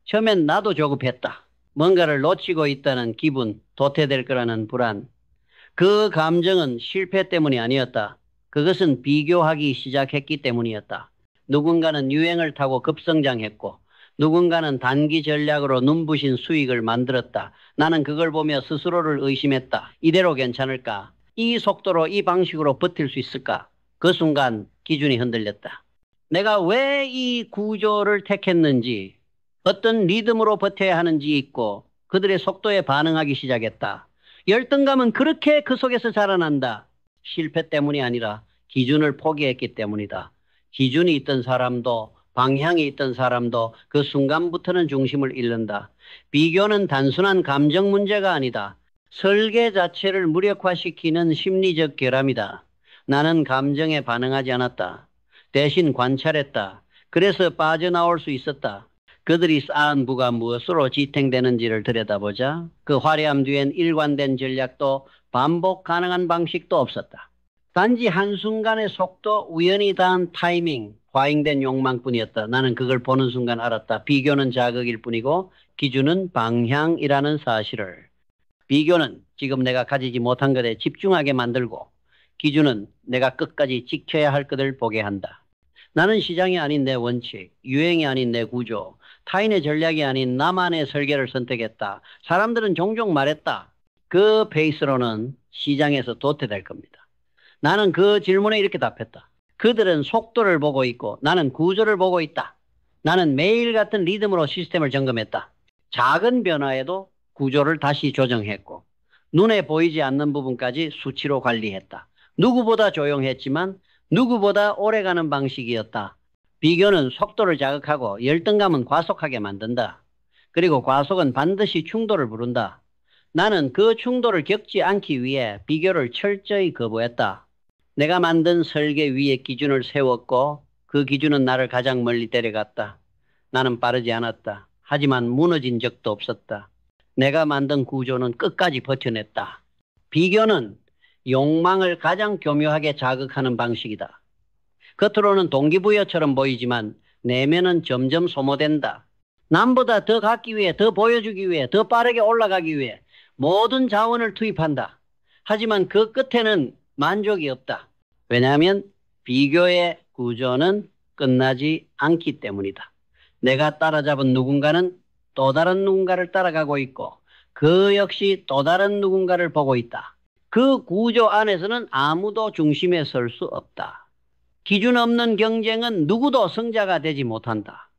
처음엔 나도 조급했다. 뭔가를 놓치고 있다는 기분, 도태될 거라는 불안. 그 감정은 실패 때문이 아니었다. 그것은 비교하기 시작했기 때문이었다. 누군가는 유행을 타고 급성장했고 누군가는 단기 전략으로 눈부신 수익을 만들었다. 나는 그걸 보며 스스로를 의심했다. 이대로 괜찮을까? 이 속도로 이 방식으로 버틸 수 있을까? 그 순간 기준이 흔들렸다. 내가 왜 이 구조를 택했는지, 어떤 리듬으로 버텨야 하는지 있고 그들의 속도에 반응하기 시작했다. 열등감은 그렇게 그 속에서 자라난다. 실패 때문이 아니라 기준을 포기했기 때문이다. 기준이 있던 사람도 방향이 있던 사람도 그 순간부터는 중심을 잃는다. 비교는 단순한 감정 문제가 아니다. 설계 자체를 무력화시키는 심리적 결함이다. 나는 감정에 반응하지 않았다. 대신 관찰했다. 그래서 빠져나올 수 있었다. 그들이 쌓은 부가 무엇으로 지탱되는지를 들여다보자 그 화려함 뒤엔 일관된 전략도 반복 가능한 방식도 없었다. 단지 한순간의 속도, 우연히 닿은 타이밍, 과잉된 욕망뿐이었다. 나는 그걸 보는 순간 알았다. 비교는 자극일 뿐이고 기준은 방향이라는 사실을. 비교는 지금 내가 가지지 못한 것에 집중하게 만들고 기준은 내가 끝까지 지켜야 할 것을 보게 한다. 나는 시장이 아닌 내 원칙, 유행이 아닌 내 구조, 타인의 전략이 아닌 나만의 설계를 선택했다. 사람들은 종종 말했다. 그 페이스로는 시장에서 도태될 겁니다. 나는 그 질문에 이렇게 답했다. 그들은 속도를 보고 있고 나는 구조를 보고 있다. 나는 매일 같은 리듬으로 시스템을 점검했다. 작은 변화에도 구조를 다시 조정했고 눈에 보이지 않는 부분까지 수치로 관리했다. 누구보다 조용했지만 누구보다 오래가는 방식이었다. 비교는 속도를 자극하고 열등감은 과속하게 만든다. 그리고 과속은 반드시 충돌을 부른다. 나는 그 충돌을 겪지 않기 위해 비교를 철저히 거부했다. 내가 만든 설계 위에 기준을 세웠고 그 기준은 나를 가장 멀리 데려갔다. 나는 빠르지 않았다. 하지만 무너진 적도 없었다. 내가 만든 구조는 끝까지 버텨냈다. 비교는 욕망을 가장 교묘하게 자극하는 방식이다. 겉으로는 동기부여처럼 보이지만 내면은 점점 소모된다. 남보다 더 갖기 위해, 더 보여주기 위해, 더 빠르게 올라가기 위해 모든 자원을 투입한다. 하지만 그 끝에는 만족이 없다. 왜냐하면 비교의 구조는 끝나지 않기 때문이다. 내가 따라잡은 누군가는 또 다른 누군가를 따라가고 있고 그 역시 또 다른 누군가를 보고 있다. 그 구조 안에서는 아무도 중심에 설 수 없다. 기준 없는 경쟁은 누구도 승자가 되지 못한다.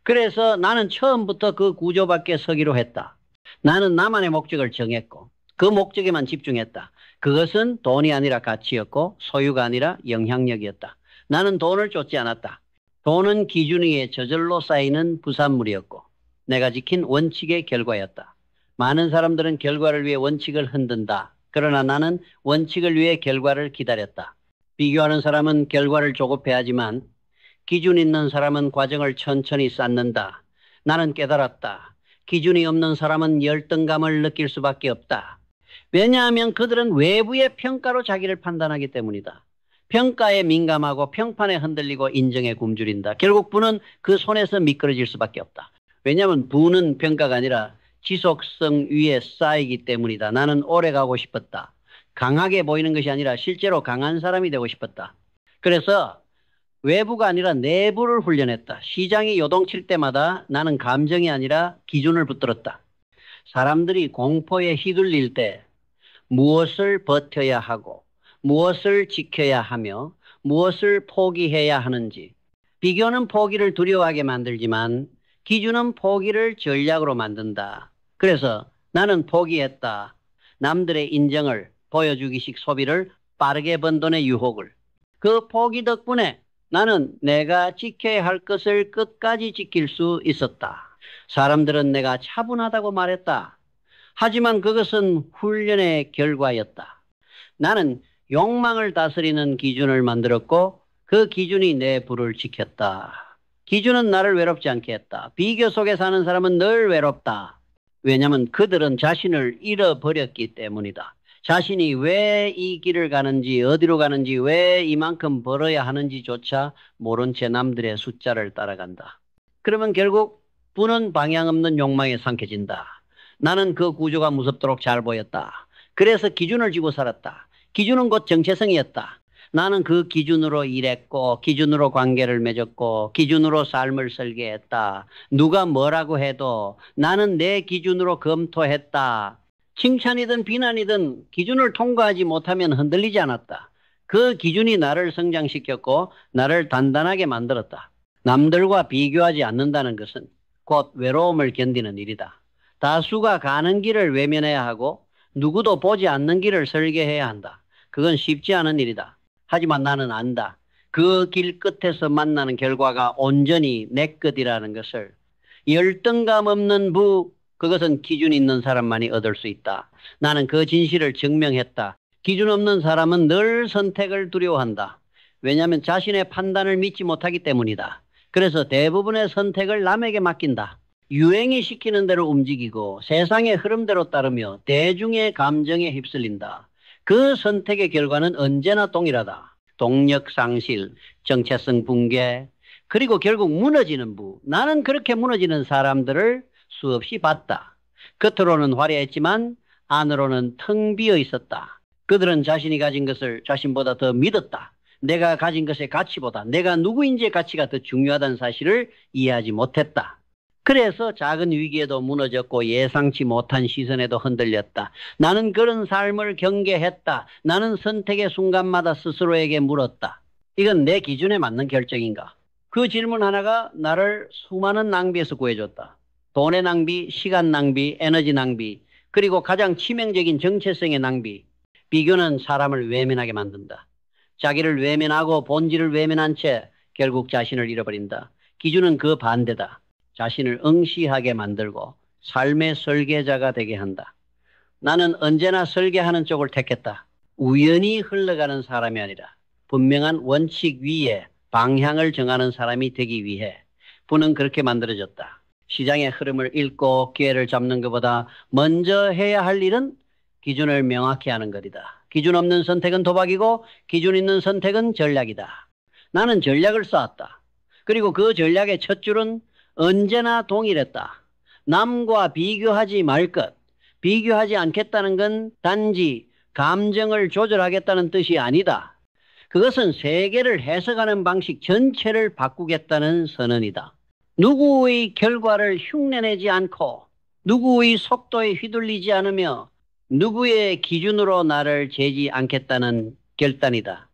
그래서 나는 처음부터 그 구조 밖에 서기로 했다. 나는 나만의 목적을 정했고 그 목적에만 집중했다. 그것은 돈이 아니라 가치였고 소유가 아니라 영향력이었다. 나는 돈을 쫓지 않았다. 돈은 기준 위에 저절로 쌓이는 부산물이었고 내가 지킨 원칙의 결과였다. 많은 사람들은 결과를 위해 원칙을 흔든다. 그러나 나는 원칙을 위해 결과를 기다렸다. 비교하는 사람은 결과를 조급해하지만 기준 있는 사람은 과정을 천천히 쌓는다. 나는 깨달았다. 기준이 없는 사람은 열등감을 느낄 수밖에 없다. 왜냐하면 그들은 외부의 평가로 자기를 판단하기 때문이다. 평가에 민감하고 평판에 흔들리고 인정에 굶주린다. 결국 부는 그 손에서 미끄러질 수밖에 없다. 왜냐하면 부는 평가가 아니라 지속성 위에 쌓이기 때문이다. 나는 오래 가고 싶었다. 강하게 보이는 것이 아니라 실제로 강한 사람이 되고 싶었다. 그래서 외부가 아니라 내부를 훈련했다. 시장이 요동칠 때마다 나는 감정이 아니라 기준을 붙들었다. 사람들이 공포에 휘둘릴 때 무엇을 버텨야 하고 무엇을 지켜야 하며 무엇을 포기해야 하는지. 비교는 포기를 두려워하게 만들지만 기준은 포기를 전략으로 만든다. 그래서 나는 포기했다. 남들의 인정을, 보여주기식 소비를, 빠르게 번 돈의 유혹을. 그 포기 덕분에 나는 내가 지켜야 할 것을 끝까지 지킬 수 있었다. 사람들은 내가 차분하다고 말했다. 하지만 그것은 훈련의 결과였다. 나는 욕망을 다스리는 기준을 만들었고 그 기준이 내 부를 지켰다. 기준은 나를 외롭지 않게 했다. 비교 속에 사는 사람은 늘 외롭다. 왜냐하면 그들은 자신을 잃어버렸기 때문이다. 자신이 왜 이 길을 가는지, 어디로 가는지, 왜 이만큼 벌어야 하는지조차 모른 채 남들의 숫자를 따라간다. 그러면 결국 부는 방향 없는 욕망에 삼켜진다. 나는 그 구조가 무섭도록 잘 보였다. 그래서 기준을 쥐고 살았다. 기준은 곧 정체성이었다. 나는 그 기준으로 일했고 기준으로 관계를 맺었고 기준으로 삶을 설계했다. 누가 뭐라고 해도 나는 내 기준으로 검토했다. 칭찬이든 비난이든 기준을 통과하지 못하면 흔들리지 않았다. 그 기준이 나를 성장시켰고 나를 단단하게 만들었다. 남들과 비교하지 않는다는 것은 곧 외로움을 견디는 일이다. 다수가 가는 길을 외면해야 하고 누구도 보지 않는 길을 설계해야 한다. 그건 쉽지 않은 일이다. 하지만 나는 안다. 그 길 끝에서 만나는 결과가 온전히 내 것이라는 것을. 열등감 없는 그것은 기준 있는 사람만이 얻을 수 있다. 나는 그 진실을 증명했다. 기준 없는 사람은 늘 선택을 두려워한다. 왜냐하면 자신의 판단을 믿지 못하기 때문이다. 그래서 대부분의 선택을 남에게 맡긴다. 유행이 시키는 대로 움직이고 세상의 흐름대로 따르며 대중의 감정에 휩쓸린다. 그 선택의 결과는 언제나 동일하다. 동력 상실, 정체성 붕괴, 그리고 결국 무너지는 나는 그렇게 무너지는 사람들을 수없이 봤다. 겉으로는 화려했지만 안으로는 텅 비어 있었다. 그들은 자신이 가진 것을 자신보다 더 믿었다. 내가 가진 것의 가치보다 내가 누구인지의 가치가 더 중요하다는 사실을 이해하지 못했다. 그래서 작은 위기에도 무너졌고 예상치 못한 시선에도 흔들렸다. 나는 그런 삶을 경계했다. 나는 선택의 순간마다 스스로에게 물었다. 이건 내 기준에 맞는 결정인가? 그 질문 하나가 나를 수많은 낭비에서 구해줬다. 돈의 낭비, 시간 낭비, 에너지 낭비, 그리고 가장 치명적인 정체성의 낭비. 비교는 사람을 외면하게 만든다. 자기를 외면하고 본질을 외면한 채 결국 자신을 잃어버린다. 기준은 그 반대다. 자신을 응시하게 만들고 삶의 설계자가 되게 한다. 나는 언제나 설계하는 쪽을 택했다. 우연히 흘러가는 사람이 아니라 분명한 원칙 위에 방향을 정하는 사람이 되기 위해 부는 그렇게 만들어졌다. 시장의 흐름을 읽고 기회를 잡는 것보다 먼저 해야 할 일은 기준을 명확히 하는 것이다. 기준 없는 선택은 도박이고 기준 있는 선택은 전략이다. 나는 전략을 쌓았다. 그리고 그 전략의 첫 줄은 언제나 동일했다. 남과 비교하지 말 것. 비교하지 않겠다는 건 단지 감정을 조절하겠다는 뜻이 아니다. 그것은 세계를 해석하는 방식 전체를 바꾸겠다는 선언이다. 누구의 결과를 흉내내지 않고 누구의 속도에 휘둘리지 않으며 누구의 기준으로 나를 재지 않겠다는 결단이다.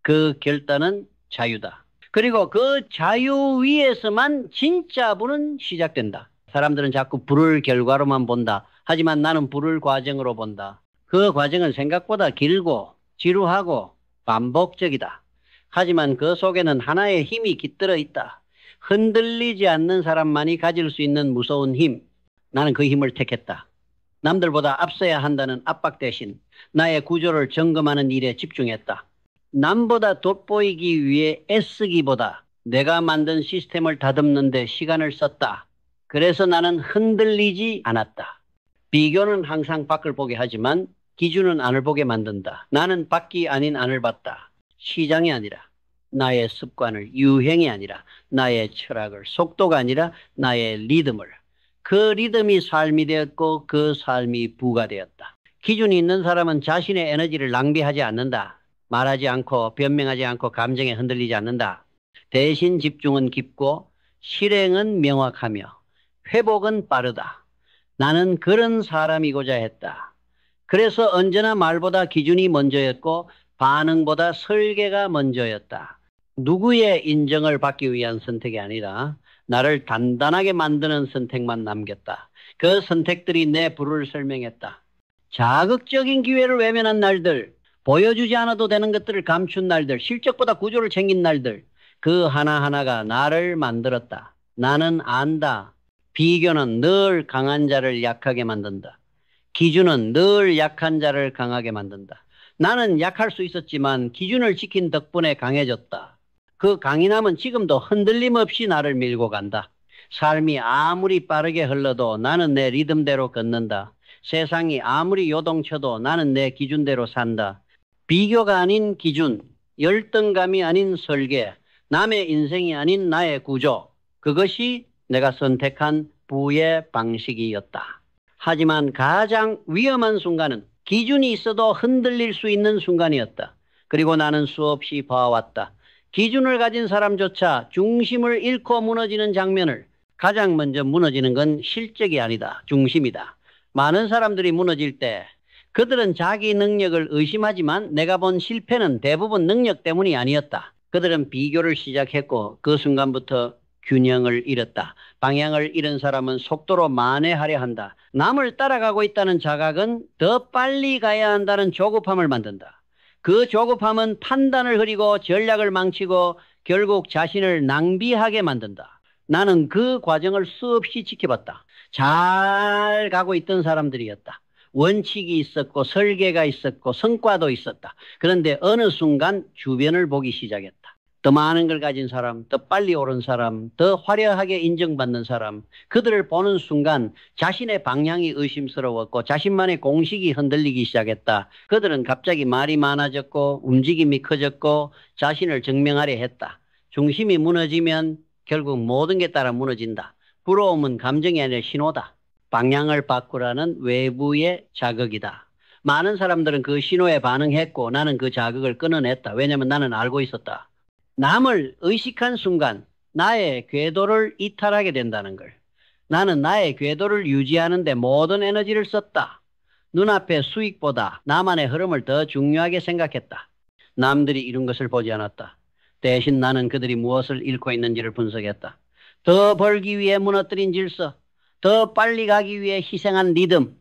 그 결단은 자유다. 그리고 그 자유 위에서만 진짜 부는 시작된다. 사람들은 자꾸 부를 결과로만 본다. 하지만 나는 부를 과정으로 본다. 그 과정은 생각보다 길고 지루하고 반복적이다. 하지만 그 속에는 하나의 힘이 깃들어 있다. 흔들리지 않는 사람만이 가질 수 있는 무서운 힘. 나는 그 힘을 택했다. 남들보다 앞서야 한다는 압박 대신 나의 구조를 점검하는 일에 집중했다. 남보다 돋보이기 위해 애쓰기보다 내가 만든 시스템을 다듬는 데 시간을 썼다. 그래서 나는 흔들리지 않았다. 비교는 항상 밖을 보게 하지만 기준은 안을 보게 만든다. 나는 밖이 아닌 안을 봤다. 시장이 아니라 나의 습관을, 유행이 아니라 나의 철학을, 속도가 아니라 나의 리듬을. 그 리듬이 삶이 되었고 그 삶이 부가 되었다. 기준이 있는 사람은 자신의 에너지를 낭비하지 않는다. 말하지 않고 변명하지 않고 감정에 흔들리지 않는다. 대신 집중은 깊고 실행은 명확하며 회복은 빠르다. 나는 그런 사람이고자 했다. 그래서 언제나 말보다 기준이 먼저였고 반응보다 설계가 먼저였다. 누구의 인정을 받기 위한 선택이 아니라 나를 단단하게 만드는 선택만 남겼다. 그 선택들이 내 부를 설명했다. 자극적인 기회를 외면한 날들, 보여주지 않아도 되는 것들을 감춘 날들, 실적보다 구조를 챙긴 날들, 그 하나하나가 나를 만들었다. 나는 안다. 비교는 늘 강한 자를 약하게 만든다. 기준은 늘 약한 자를 강하게 만든다. 나는 약할 수 있었지만 기준을 지킨 덕분에 강해졌다. 그 강인함은 지금도 흔들림 없이 나를 밀고 간다. 삶이 아무리 빠르게 흘러도 나는 내 리듬대로 걷는다. 세상이 아무리 요동쳐도 나는 내 기준대로 산다. 비교가 아닌 기준, 열등감이 아닌 설계, 남의 인생이 아닌 나의 구조, 그것이 내가 선택한 외부의 방식이었다. 하지만 가장 위험한 순간은 기준이 있어도 흔들릴 수 있는 순간이었다. 그리고 나는 수없이 봐왔다. 기준을 가진 사람조차 중심을 잃고 무너지는 장면을. 가장 먼저 무너지는 건 실적이 아니다. 중심이다. 많은 사람들이 무너질 때 그들은 자기 능력을 의심하지만 내가 본 실패는 대부분 능력 때문이 아니었다. 그들은 비교를 시작했고 그 순간부터 균형을 잃었다. 방향을 잃은 사람은 속도로 만회하려 한다. 남을 따라가고 있다는 자각은 더 빨리 가야 한다는 조급함을 만든다. 그 조급함은 판단을 흐리고 전략을 망치고 결국 자신을 낭비하게 만든다. 나는 그 과정을 수없이 지켜봤다. 잘 가고 있던 사람들이었다. 원칙이 있었고 설계가 있었고 성과도 있었다. 그런데 어느 순간 주변을 보기 시작했다. 더 많은 걸 가진 사람, 더 빨리 오른 사람, 더 화려하게 인정받는 사람, 그들을 보는 순간 자신의 방향이 의심스러웠고 자신만의 공식이 흔들리기 시작했다. 그들은 갑자기 말이 많아졌고 움직임이 커졌고 자신을 증명하려 했다. 중심이 무너지면 결국 모든 게 따라 무너진다. 부러움은 감정이 아니라 신호다. 방향을 바꾸라는 외부의 자극이다. 많은 사람들은 그 신호에 반응했고 나는 그 자극을 끊어냈다. 왜냐하면 나는 알고 있었다. 남을 의식한 순간 나의 궤도를 이탈하게 된다는 걸. 나는 나의 궤도를 유지하는 데 모든 에너지를 썼다. 눈앞의 수익보다 나만의 흐름을 더 중요하게 생각했다. 남들이 이룬 것을 보지 않았다. 대신 나는 그들이 무엇을 잃고 있는지를 분석했다. 더 벌기 위해 무너뜨린 질서, 더 빨리 가기 위해 희생한 리듬.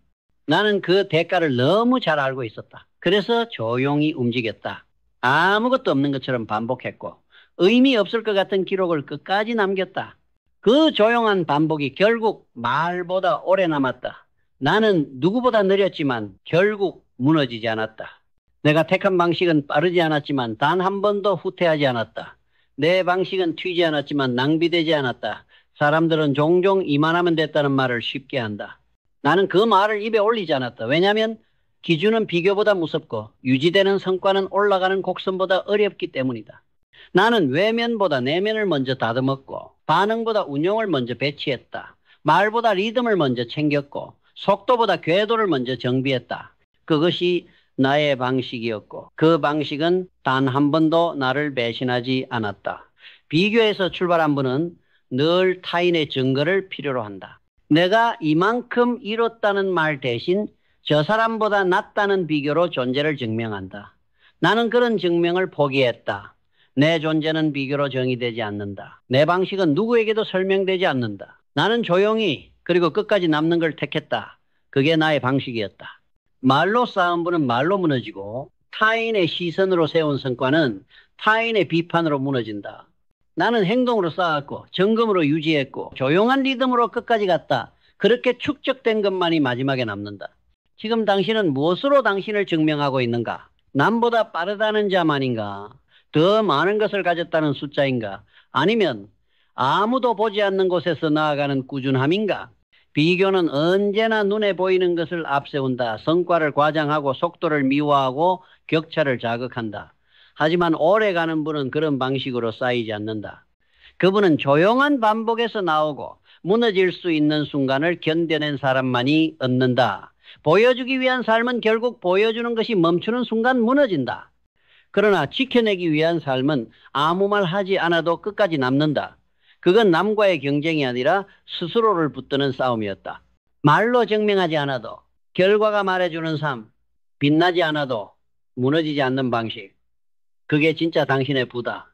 나는 그 대가를 너무 잘 알고 있었다. 그래서 조용히 움직였다. 아무것도 없는 것처럼 반복했고 의미 없을 것 같은 기록을 끝까지 남겼다. 그 조용한 반복이 결국 말보다 오래 남았다. 나는 누구보다 느렸지만 결국 무너지지 않았다. 내가 택한 방식은 빠르지 않았지만 단 한 번도 후퇴하지 않았다. 내 방식은 튀지 않았지만 낭비되지 않았다. 사람들은 종종 이만하면 됐다는 말을 쉽게 한다. 나는 그 말을 입에 올리지 않았다. 왜냐하면 기준은 비교보다 무섭고 유지되는 성과는 올라가는 곡선보다 어렵기 때문이다. 나는 외면보다 내면을 먼저 다듬었고 반응보다 운용을 먼저 배치했다. 말보다 리듬을 먼저 챙겼고 속도보다 궤도를 먼저 정비했다. 그것이 나의 방식이었고 그 방식은 단 한 번도 나를 배신하지 않았다. 비교에서 출발한 분은 늘 타인의 증거를 필요로 한다. 내가 이만큼 이뤘다는 말 대신 저 사람보다 낫다는 비교로 존재를 증명한다. 나는 그런 증명을 포기했다. 내 존재는 비교로 정의되지 않는다. 내 방식은 누구에게도 설명되지 않는다. 나는 조용히 그리고 끝까지 남는 걸 택했다. 그게 나의 방식이었다. 말로 쌓은 분은 말로 무너지고 타인의 시선으로 세운 성과는 타인의 비판으로 무너진다. 나는 행동으로 쌓았고 점검으로 유지했고 조용한 리듬으로 끝까지 갔다. 그렇게 축적된 것만이 마지막에 남는다. 지금 당신은 무엇으로 당신을 증명하고 있는가? 남보다 빠르다는 자만인가? 더 많은 것을 가졌다는 숫자인가? 아니면 아무도 보지 않는 곳에서 나아가는 꾸준함인가? 비교는 언제나 눈에 보이는 것을 앞세운다. 성과를 과장하고 속도를 미화하고 격차를 자극한다. 하지만 오래가는 분은 그런 방식으로 쌓이지 않는다. 그분은 조용한 반복에서 나오고 무너질 수 있는 순간을 견뎌낸 사람만이 얻는다. 보여주기 위한 삶은 결국 보여주는 것이 멈추는 순간 무너진다. 그러나 지켜내기 위한 삶은 아무 말 하지 않아도 끝까지 남는다. 그건 남과의 경쟁이 아니라 스스로를 붙드는 싸움이었다. 말로 증명하지 않아도 결과가 말해주는 삶, 빛나지 않아도 무너지지 않는 방식. 그게 진짜 당신의 부다.